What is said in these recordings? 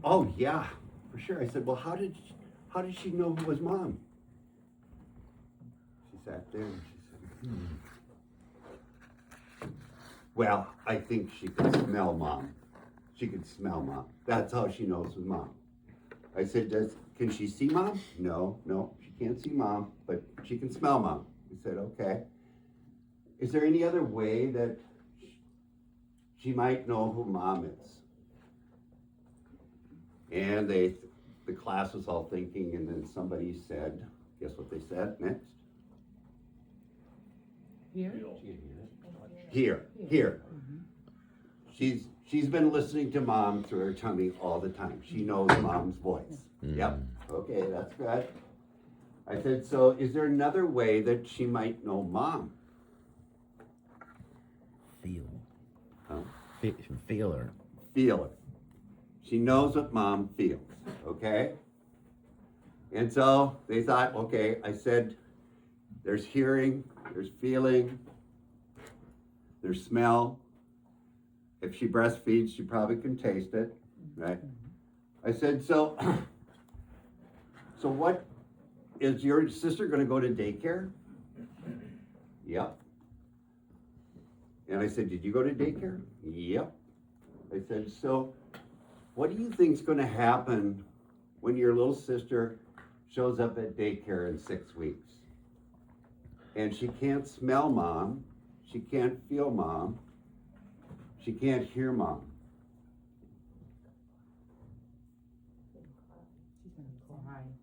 Oh yeah, for sure. I said, well, how did she know who was mom? She sat there and she said, well, I think she could smell mom. She could smell mom. That's how she knows who's mom. I said, can she see mom? No, she can't see mom, but she can smell mom. He said, okay. Is there any other way that she might know who mom is? And the class was all thinking, and then somebody said, guess what they said next? Here? Here. Mm-hmm. She's been listening to mom through her tummy all the time. She knows mom's voice. Yep. Okay, that's good. I said, so is there another way that she might know mom? Feel. Huh? Feel her. Feel her. She knows what mom feels, okay? And so they thought, okay, I said, there's hearing, there's feeling, there's smell. If she breastfeeds, she probably can taste it, right? I said, so what, is your sister gonna go to daycare? Yep. And I said, did you go to daycare? Yep. I said, so what do you think's gonna happen when your little sister shows up at daycare in 6 weeks? And she can't smell mom, she can't feel mom, she can't hear mom.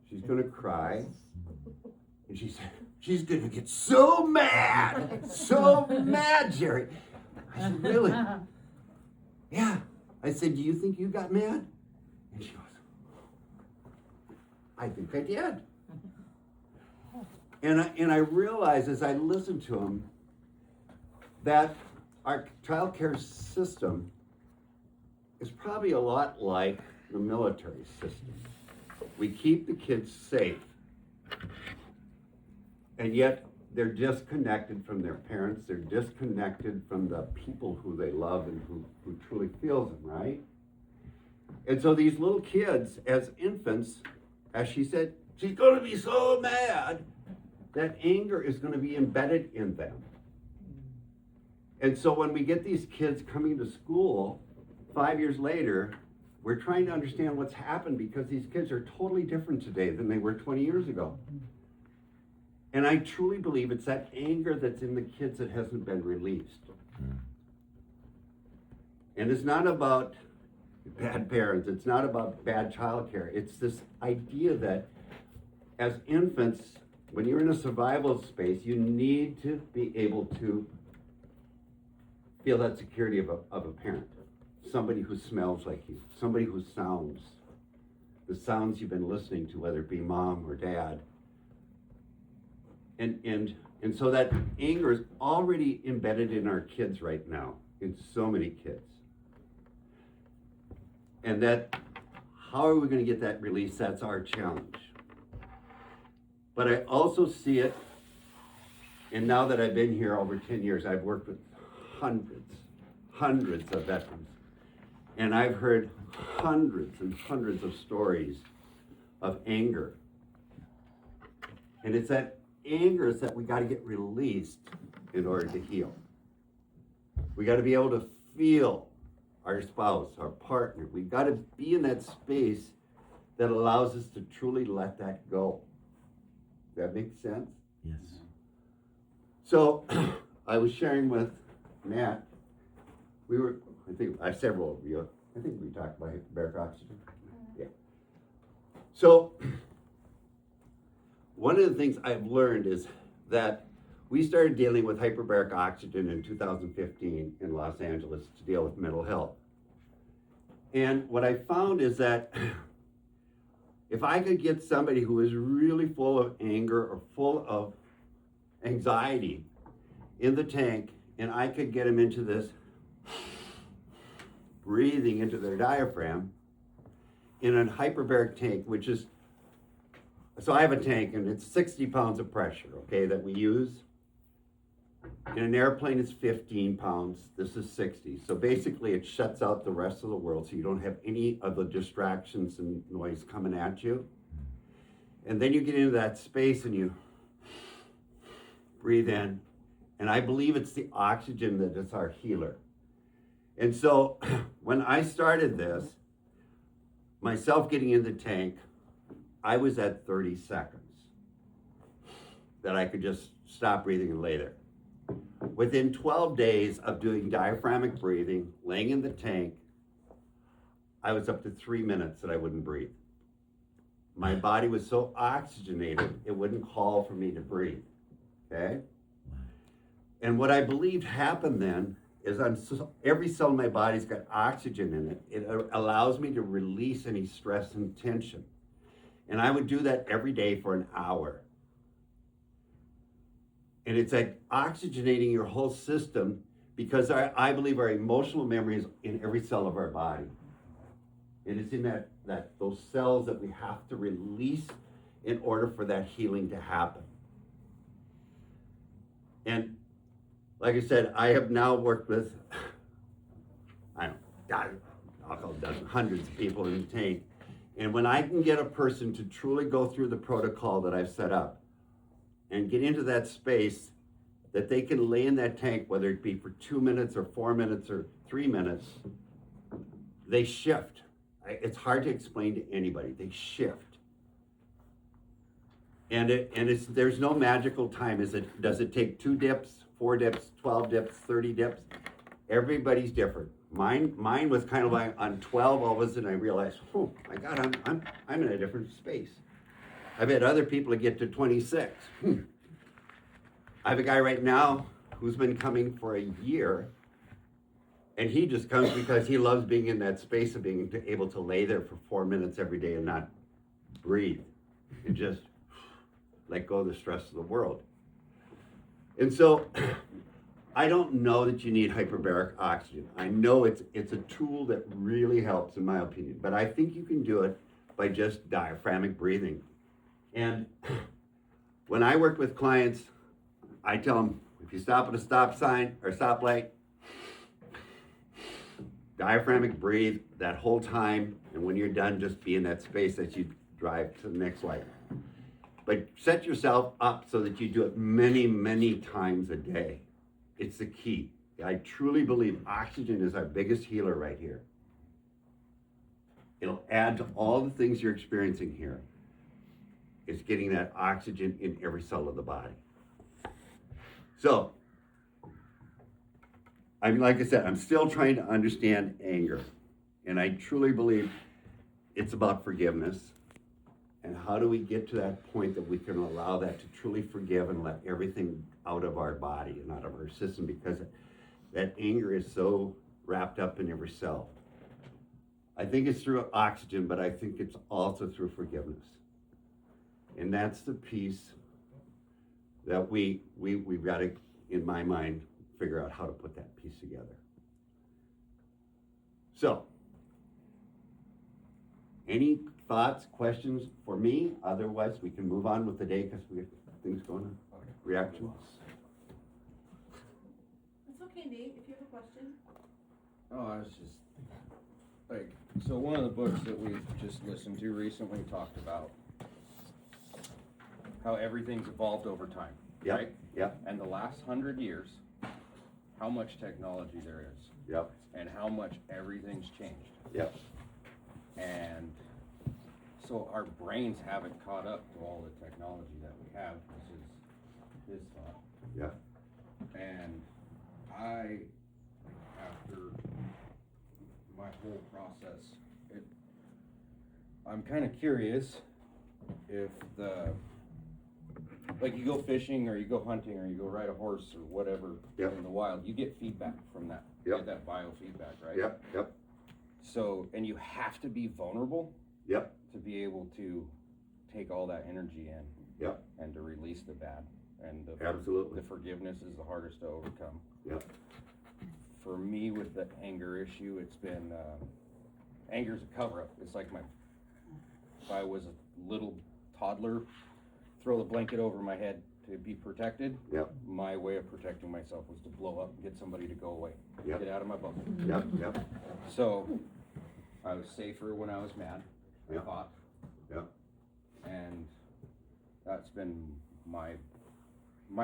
She's gonna cry. And she said, she's gonna get so mad, Jerry. I said, really? Yeah. I said, do you think you got mad? And she goes, I think I did. And I realized as I listened to him that our child care system is probably a lot like the military system. We keep the kids safe, and yet they're disconnected from their parents, they're disconnected from the people who they love and who truly feels them, right? And so these little kids, as infants, as she said, she's gonna be so mad, that anger is gonna be embedded in them. And so when we get these kids coming to school 5 years later, we're trying to understand what's happened because these kids are totally different today than they were 20 years ago. And I truly believe it's that anger that's in the kids that hasn't been released. And it's not about bad parents, it's not about bad childcare. It's this idea that as infants, when you're in a survival space, you need to be able to feel that security of a parent. Somebody who smells like you, somebody who sounds, the sounds you've been listening to, whether it be mom or dad. And so that anger is already embedded in our kids right now, in so many kids. And that, how are we going to get that release? That's our challenge. But I also see it, and now that I've been here over 10 years, I've worked with hundreds of veterans. And I've heard hundreds and hundreds of stories of anger. And it's that anger that we got to get released in order to heal. We got to be able to feel our spouse, our partner. We got to be in that space that allows us to truly let that go. Does that make sense? Yes. So I was sharing with Matt, I think several of you, I think we talked about hyperbaric oxygen. Yeah. So one of the things I've learned is that we started dealing with hyperbaric oxygen in 2015 in Los Angeles to deal with mental health. And what I found is that if I could get somebody who is really full of anger or full of anxiety in the tank, and I could get them into this breathing into their diaphragm in a hyperbaric tank, which is, so I have a tank and it's 60 pounds of pressure, okay, that we use. In an airplane, it's 15 pounds. This is 60. So basically, it shuts out the rest of the world so you don't have any of the distractions and noise coming at you. And then you get into that space and you breathe in. And I believe it's the oxygen that is our healer. And so when I started this, myself getting in the tank, I was at 30 seconds that I could just stop breathing and lay there. Within 12 days of doing diaphragmatic breathing, laying in the tank, I was up to 3 minutes that I wouldn't breathe. My body was so oxygenated, it wouldn't call for me to breathe, okay? And what I believed happened then is every cell in my body's got oxygen in it. It allows me to release any stress and tension. And I would do that every day for an hour. And it's like oxygenating your whole system because I believe our emotional memory is in every cell of our body. And it's in those cells that we have to release in order for that healing to happen. And like I said, I have now worked with, I'll call it dozens, hundreds of people in the tank. And when I can get a person to truly go through the protocol that I've set up and get into that space that they can lay in that tank, whether it be for 2 minutes or 4 minutes or 3 minutes, they shift. It's hard to explain to anybody. They shift. And there's no magical time. Does it take 2 dips, 4 dips, 12 dips, 30 dips? Everybody's different. Mine was kind of like on 12, all of a sudden I realized, oh my God, I'm in a different space. I've had other people that get to 26. I have a guy right now who's been coming for a year, and he just comes because he loves being in that space of being able to lay there for 4 minutes every day and not breathe and just let go of the stress of the world. And so I don't know that you need hyperbaric oxygen. I know it's a tool that really helps in my opinion, but I think you can do it by just diaphragmatic breathing. And when I work with clients, I tell them, if you stop at a stop sign or stoplight, diaphragmatic breathe that whole time, and when you're done, just be in that space that you drive to the next light. But set yourself up so that you do it many, many times a day. It's the key. I truly believe oxygen is our biggest healer right here. It'll add to all the things you're experiencing here. It's getting that oxygen in every cell of the body. So, like I said, I'm still trying to understand anger. And I truly believe it's about forgiveness. And how do we get to that point that we can allow that to truly forgive and let everything out of our body and out of our system, because that anger is so wrapped up in every cell. I think it's through oxygen, but I think it's also through forgiveness. And that's the piece that we've got to, in my mind, figure out how to put that piece together. So, any thoughts, questions for me? Otherwise, we can move on with the day because we have things going on. Reactions? It's okay, Nate, if you have a question. Oh, I was just, like, so one of the books that we've just listened to recently talked about how everything's evolved over time, Yep. right? Yep. And the last 100 years, how much technology there is, Yep. and how much everything's changed. Yep. And so our brains haven't caught up to all the technology that we have. This is his thought. Yep. And I, after my whole process, I'm kind of curious if like you go fishing or you go hunting or you go ride a horse or whatever Yep. in the wild, you get feedback from that. Yep. You get that biofeedback, right? Yep. Yep. So, and you have to be vulnerable Yep. to be able to take all that energy in. Yep. And to release the bad. And Absolutely. the forgiveness is the hardest to overcome. Yep. For me, with the anger issue, it's been, anger's a cover-up. It's like if I was a little toddler, throw the blanket over my head to be protected. Yep. My way of protecting myself was to blow up and get somebody to go away. Yep. Get out of my bubble. Yep. So I was safer when I was mad. I Yep. fought. Yep. And that's been my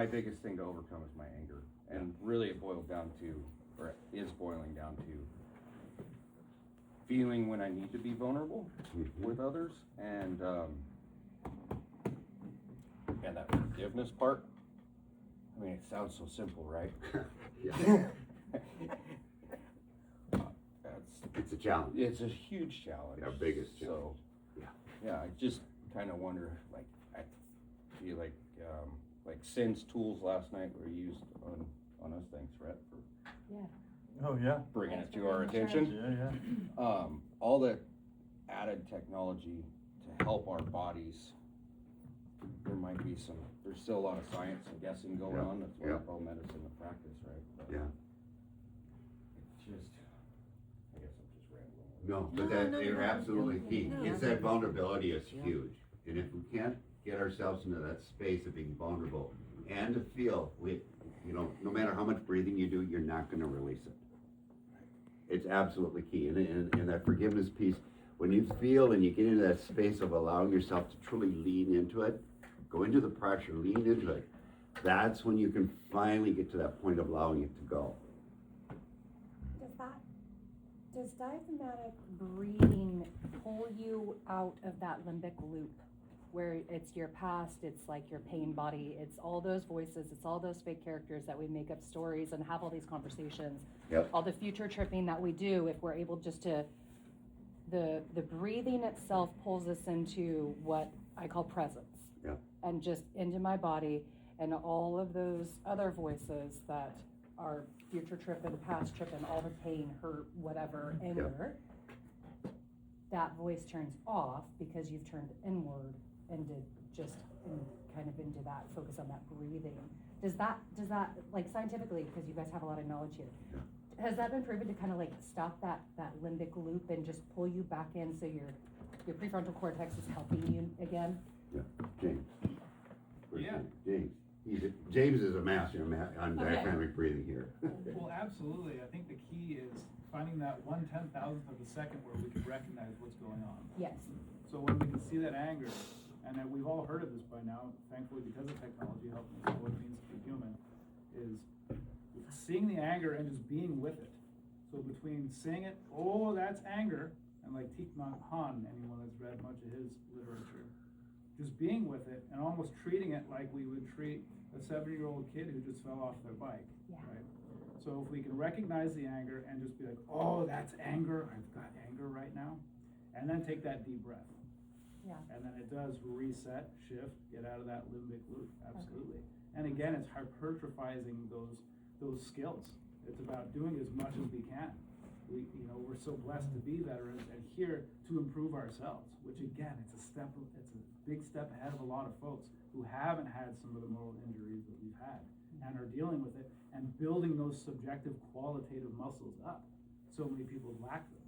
biggest thing to overcome is my anger. And really it boiled down to, or it is boiling down to feeling when I need to be vulnerable with others, and that forgiveness part. I mean, it sounds so simple, right? Yeah. That's It's a challenge. It's a huge challenge. Our biggest challenge. So, Yeah. yeah, I just kind of wonder, like, I feel like Sin's tools last night were used on us, thanks, Rhett, for Oh, yeah. bringing it to our attention. Yeah. All the added technology to help our bodies, there's still a lot of science and guessing going on. That's why we call medicine a practice, right? But Yeah. it's just, I guess I'm just rambling. No, but No, they're absolutely key. No. It's that vulnerability is huge. And if we can't get ourselves into that space of being vulnerable and to feel, no matter how much breathing you do, you're not gonna release it. It's absolutely key. And that forgiveness piece, when you feel and you get into that space of allowing yourself to truly lean into it, go into the pressure, lean into it, that's when you can finally get to that point of allowing it to go. Does diaphragmatic breathing pull you out of that limbic loop where it's your past, it's like your pain body, it's all those voices, it's all those fake characters that we make up stories and have all these conversations, Yep. all the future tripping that we do, if we're able just to, the breathing itself pulls us into what I call presence. Yep. And just into my body, and all of those other voices that are future tripping, past tripping, all the pain, hurt, whatever, anger, that voice turns off because you've turned inward into into that focus on that breathing. Does that like scientifically, because you guys have a lot of knowledge here, has that been proven to kind of like stop that limbic loop and just pull you back in so your prefrontal cortex is helping you again? Yeah, James. Yeah. James is a master on Okay. diaphragmatic breathing here. Well, absolutely. I think the key is finding that 1/10,000th of a second where we can recognize what's going on. Yes. So when we can see that anger, and that we've all heard of this by now, thankfully because of technology helping us know what it means to be human, is seeing the anger and just being with it. So between seeing it, oh, that's anger, and like Thich Nhat Hanh, anyone that's read much of his literature, just being with it and almost treating it like we would treat a 7-year-old kid who just fell off their bike, right? So if we can recognize the anger and just be like, oh, that's anger, I've got anger right now, and then take that deep breath. Yeah. And then it does reset, shift, get out of that limbic loop, absolutely. And again, it's hypertrophizing those skills. It's about doing as much as we can. We're so blessed to be veterans and here to improve ourselves, which again, it's a big step ahead of a lot of folks who haven't had some of the moral injuries that we've had and are dealing with it and building those subjective qualitative muscles up. So many people lack them,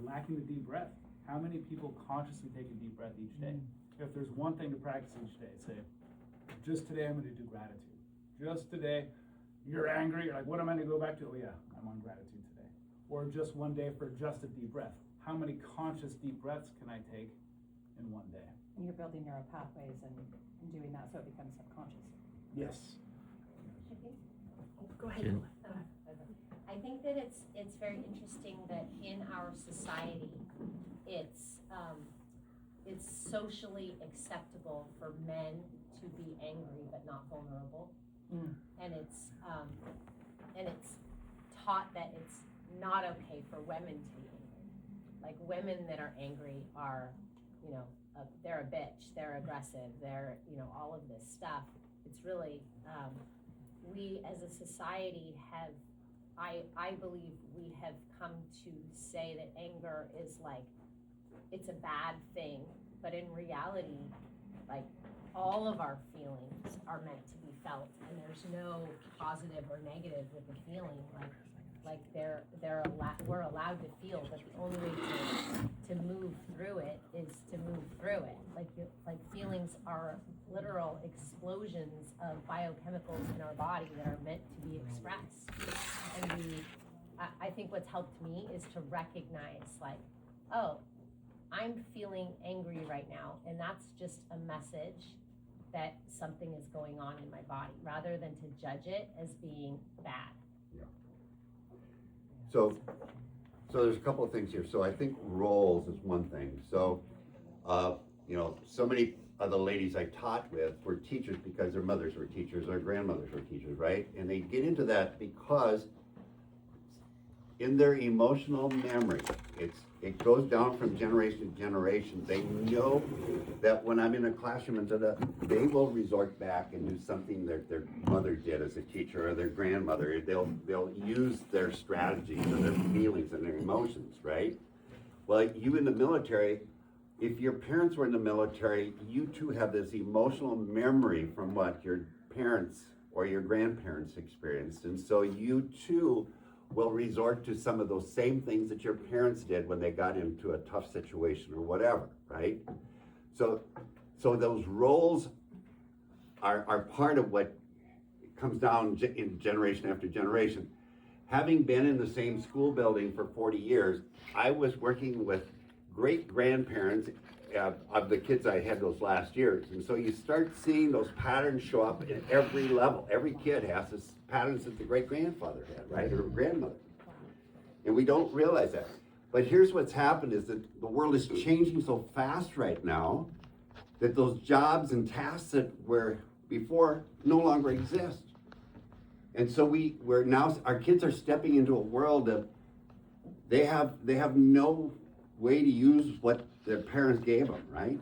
lacking the deep breath. How many people consciously take a deep breath each day? If there's one thing to practice each day, say, just today I'm going to do gratitude. Just today, you're angry, you're like, what am I going to go back to? Oh yeah, I'm on gratitude today. Or just one day for just a deep breath. How many conscious deep breaths can I take in one day? And you're building neural pathways and doing that so it becomes subconscious. Yes. Go ahead. I think that it's very interesting that in our society, it's socially acceptable for men to be angry but not vulnerable, and it's taught that it's not okay for women to be angry. Like women that are angry are, they're a bitch, they're aggressive, they're all of this stuff. It's really we as a society have. I believe we have come to say that anger is like, it's a bad thing, but in reality, like all of our feelings are meant to be felt, and there's no positive or negative with the feeling. Like we're allowed to feel, but the only way to move through through it is to move through it. Like feelings are literal explosions of biochemicals in our body that are meant to be expressed. And I think what's helped me is to recognize like, oh, I'm feeling angry right now, and that's just a message that something is going on in my body, rather than to judge it as being bad. So there's a couple of things here. So I think roles is one thing. So, so many of the ladies I taught with were teachers because their mothers were teachers, their grandmothers were teachers, right? And they get into that because in their emotional memory, it goes down from generation to generation. They know that when I'm in a classroom and they will resort back and do something that their mother did as a teacher or their grandmother. They'll use their strategies and their feelings and their emotions, right? Well, you in the military, if your parents were in the military, you too have this emotional memory from what your parents or your grandparents experienced. And so you too will resort to some of those same things that your parents did when they got into a tough situation or whatever, right? So those roles are part of what comes down in generation after generation. Having been in the same school building for 40 years, I was working with great grandparents of the kids I had those last years. And so you start seeing those patterns show up in every level. Every kid has this patterns that the great grandfather had, right? Or grandmother. And we don't realize that. But here's what's happened is that the world is changing so fast right now that those jobs and tasks that were before no longer exist. And so we're now, our kids are stepping into a world of they have no way to use what their parents gave them, right?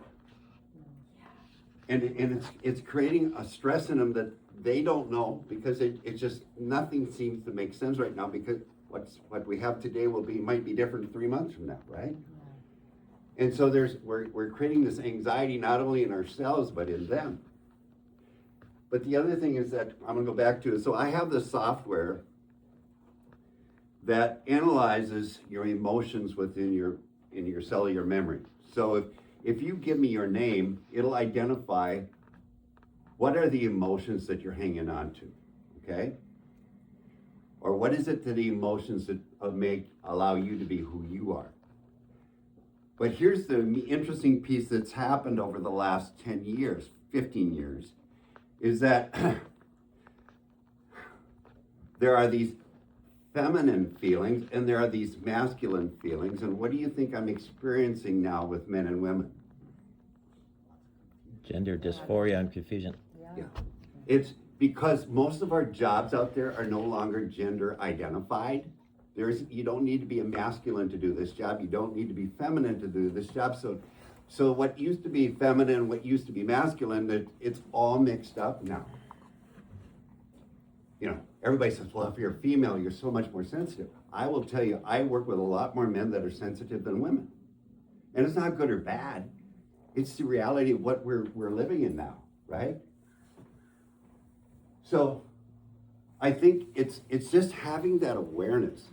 And it's creating a stress in them that they don't know, because it just, nothing seems to make sense right now, because what we have today might be different 3 months from now, right? And so we're creating this anxiety not only in ourselves but in them. But the other thing is that I'm gonna go back to it. So I have this software that analyzes your emotions within your cellular memory. So if you give me your name, it'll identify what are the emotions that you're hanging on to, okay? Or what is it to the emotions that allow you to be who you are? But here's the interesting piece that's happened over the last 10 years, 15 years, is that there are these feminine feelings and there are these masculine feelings. And what do you think I'm experiencing now with men and women? Gender dysphoria and confusion. Yeah. It's because most of our jobs out there are no longer gender identified. You don't need to be a masculine to do this job. You don't need to be feminine to do this job. So what used to be feminine, what used to be masculine, it's all mixed up now. Everybody says, well, if you're a female, you're so much more sensitive. I will tell you, I work with a lot more men that are sensitive than women. And it's not good or bad. It's the reality of what we're living in now, right? So I think it's just having that awareness.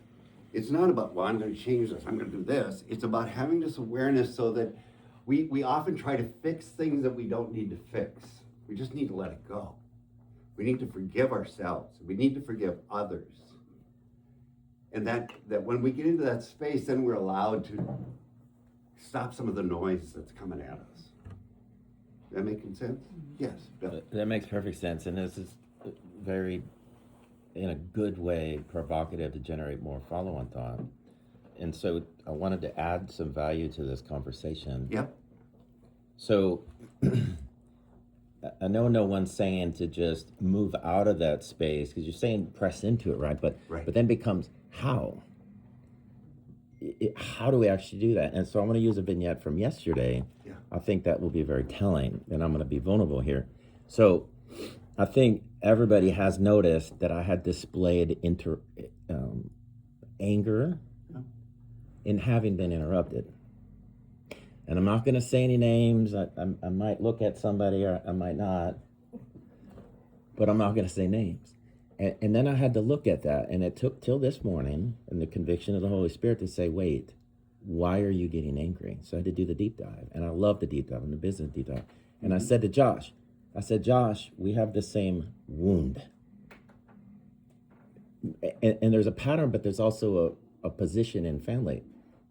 It's not about, well, I'm going to change this, I'm going to do this. It's about having this awareness so that we often try to fix things that we don't need to fix. We just need to let it go. We need to forgive ourselves. We need to forgive others. And that when we get into that space, then we're allowed to stop some of the noise that's coming at us. That making sense? Yes, Bill. That makes perfect sense, and this is very, in a good way, provocative to generate more follow-on thought. And so I wanted to add some value to this conversation. Yep. So I know no one's saying to just move out of that space, because you're saying press into it, right? But then becomes how? How do we actually do that? And so I'm going to use a vignette from yesterday. Yeah. I think that will be very telling, and I'm going to be vulnerable here. So I think everybody has noticed that I had displayed anger in having been interrupted. And I'm not going to say any names. I might look at somebody or I might not, but I'm not going to say names. And then I had to look at that, and it took till this morning and the conviction of the Holy Spirit to say, wait, why are you getting angry? So I had to do the deep dive, and I love the deep dive and the business deep dive. And I said to Josh, Josh, we have the same wound. And there's a pattern, but there's also a position in family.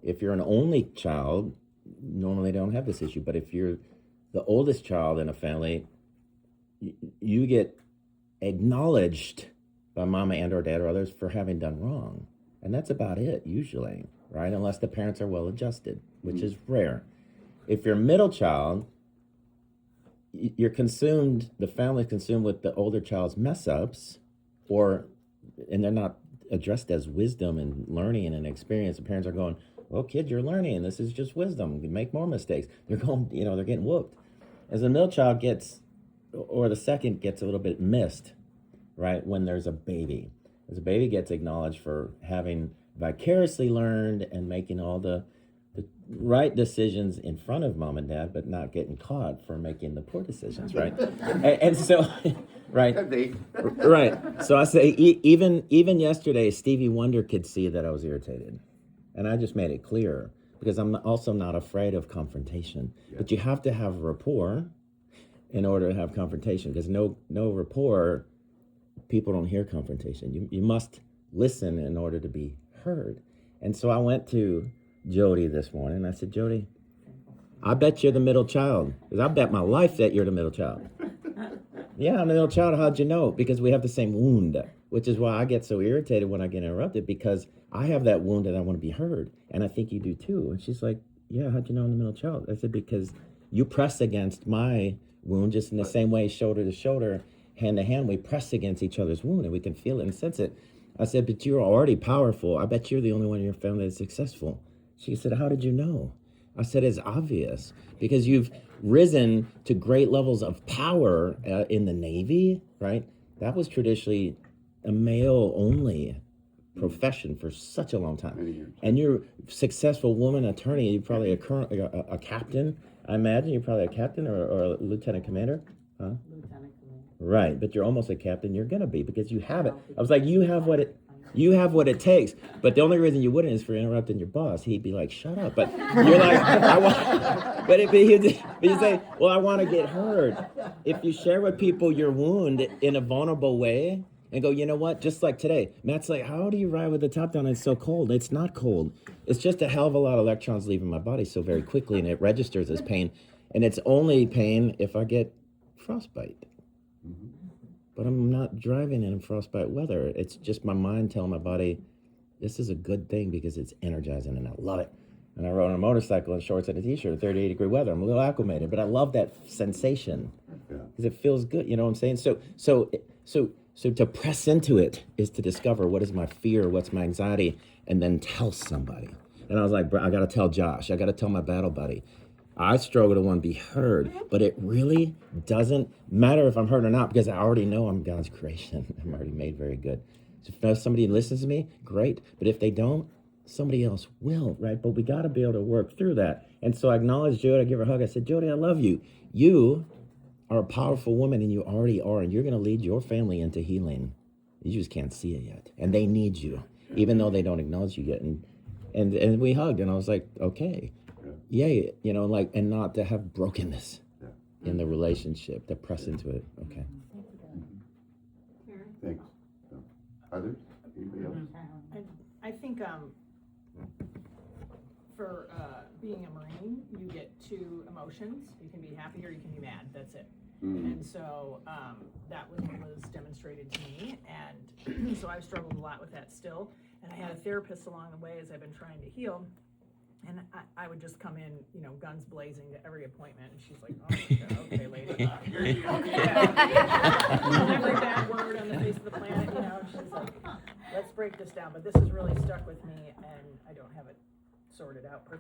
If you're an only child, normally they don't have this issue. But if you're the oldest child in a family, you get acknowledged by mama and or dad or others for having done wrong. And that's about it, usually, right? Unless the parents are well adjusted, which is rare. If you're a middle child, you're consumed, the family's consumed with the older child's mess ups, and they're not addressed as wisdom and learning and experience. The parents are going, well, kid, you're learning. This is just wisdom. You make more mistakes. They're going, they're getting whooped. As the middle child gets, or the second gets a little bit missed, right? When there's a baby. As a baby gets acknowledged for having vicariously learned and making all the right decisions in front of mom and dad, but not getting caught for making the poor decisions, right? and so, right, right. So I say, even yesterday, Stevie Wonder could see that I was irritated, and I just made it clear because I'm also not afraid of confrontation. Yeah. But you have to have rapport in order to have confrontation, because no rapport, people don't hear confrontation. You must listen in order to be heard. And so I went to Jody this morning, and I said, Jody, I bet you're the middle child, because I bet my life that you're the middle child. Yeah, I'm the middle child. How'd you know? Because we have the same wound, which is why I get so irritated when I get interrupted, because I have that wound and I want to be heard, and I think you do too. And she's like, yeah, how'd you know I'm the middle child? I said, because you press against my wound just in the same way, shoulder to shoulder, hand to hand, we press against each other's wound, and we can feel it and sense it. I said, but you're already powerful. I bet you're the only one in your family that's successful. She said, how did you know? I said, it's obvious, because you've risen to great levels of power in the Navy, right? That was traditionally a male-only profession for such a long time. And you're a successful woman attorney. You're probably a captain. I imagine you're probably a captain or a lieutenant commander. Huh? Lieutenant commander. Right, but you're almost a captain. You're gonna be, because you have it. I was like, you have what it takes. But the only reason you wouldn't is for interrupting your boss. He'd be like, shut up. But you're like, I want. But you say, well, I want to get heard. If you share with people your wound in a vulnerable way and go, you know what? Just like today, Matt's like, how do you ride with the top down? It's so cold. It's not cold. It's just a hell of a lot of electrons leaving my body so very quickly, and it registers as pain. And it's only pain if I get frostbite. But I'm not driving in frostbite weather. It's just my mind telling my body, this is a good thing because it's energizing and I love it. And I rode on a motorcycle in shorts and a t-shirt, 38-degree weather. I'm a little acclimated, but I love that sensation because it feels good. You know what I'm saying? So to press into it is to discover what is my fear, what's my anxiety, and then tell somebody. And I was like, bro, I got to tell Josh. I got to tell my battle buddy. I struggle to want to be heard, but it really doesn't matter if I'm heard or not, because I already know I'm God's creation. I'm already made very good. So if somebody listens to me, great. But if they don't, somebody else will, right? But we got to be able to work through that. And so I acknowledged Jody. I give her a hug. I said, Jody, I love you. You are a powerful woman, and you already are, and you're going to lead your family into healing. You just can't see it yet. And they need you, even though they don't acknowledge you yet. And we hugged, and I was like, okay. Yay, and not to have brokenness in the relationship, to press into it. Okay. Thanks. Others? Anybody else? I think for being a Marine, you get two emotions. You can be happy or you can be mad. That's it. And so that was what was demonstrated to me, and so I've struggled a lot with that still. And I had a therapist along the way as I've been trying to heal. And I would just come in, guns blazing to every appointment, and she's like, oh my God, okay, lady. Every bad word on the face of the planet, she's like, let's break this down. But this has really stuck with me, and I don't have it sorted out perfectly.